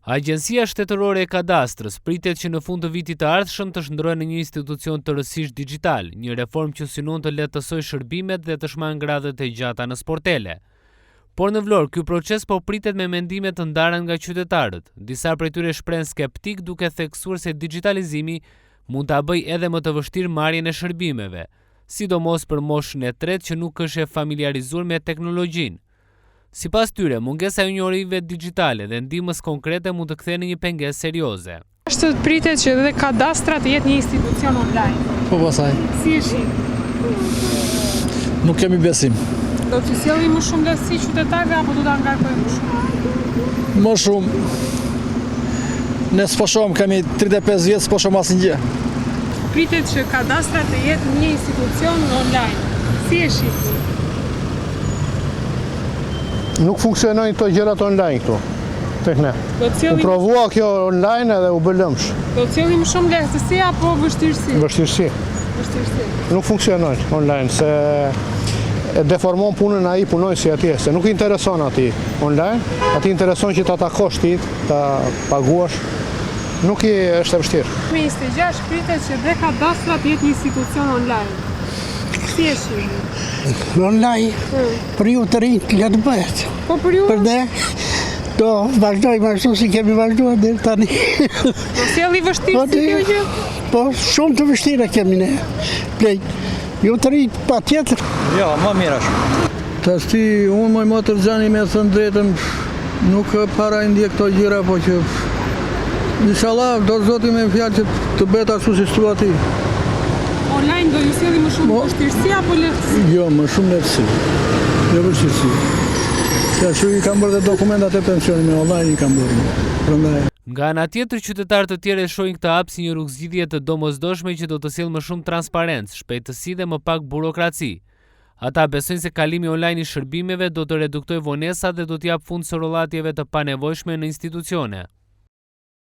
Agjencia Shtetërore e Kadastrës pritet që në fund të vitit të ardhshëm të shndrohet në një institucion tërësisht digjital, një reformë që synon të lehtësojë shërbimet dhe të shmangë radhët e gjata në sportele. Por në Vlorë, ky proces po pritet me mendime të ndara nga qytetarët. Disa prej tyre shprehen skeptik duke theksuar se digitalizimi mund ta bëjë edhe më të vështirë marrjen e shërbimeve, sidomos për moshën e tretë që nuk është e familiarizuar me teknologjinë. Sipas tyre, mungesa e njohurive digjitale dhe ndihmës konkrete mund të kthejnë një pengesë serioze. Është të pritet që edhe kadastra të jetë një institucion online. Po pastaj. Si e shih? Nuk kemi besim. Do të sjellë më shumë lehtësi qytetarëve apo do ta ngarkojë më shumë? Më shumë. Ne s'po shohim, kemi 35 vjet, s'po shohim asnjë. Pritet që kadastra të jetë një institucion online. Si e shih? Nuk funksionojnë këto gjërat online këtu, tek ne. U provua kjo online edhe u bë lëmsh. Do të sjellë më shumë lehtësi apo vështirësi? Vështirësi. Nuk funksionojnë online, se e deformon punën ai punojësi atje, se nuk i intereson atij online, atij intereson që ta takosh ti, ta paguash. Nuk i është e vështirë. 26 pritet që dhe kadastra të jetë një institucion online. Si e shih? Online, për ju të rinjt le të bëhet. Po për ju? Për ne, do vazhdojmë ashtu si kemi vazhduar deri tani. Do sjelli vështirësi kjo gjë? Po, shumë të vështira kemi ne. Ju të rinjt patjetër. Jo, më mirë ashtu. Tash ti, unë moj motër xhani me thënë drejtën, nuk para i ndjek këto gjëra, po që inshallah do zoti me fjalë që të bëhet ashtu si thua ti. Online do ju sjelli më shumë vështirësi apo lehtësi? Jo, më shumë lehtësi. Jo vështirësi. Ja shu i kam bërë dhe dokumentat e pensionit me online i kam bërë. Prandaj. Nga ana tjetër, qytetarë të tjerë shohin këtë hap si një rrugëzgjidhje të domosdoshme që do të sjellë më shumë transparencë, shpejtësi dhe më pak burokraci. Ata besojnë se kalimi online i shërbimeve do të reduktojë vonesat dhe do të jap fund së rollatjeve të panevojshme në institucione.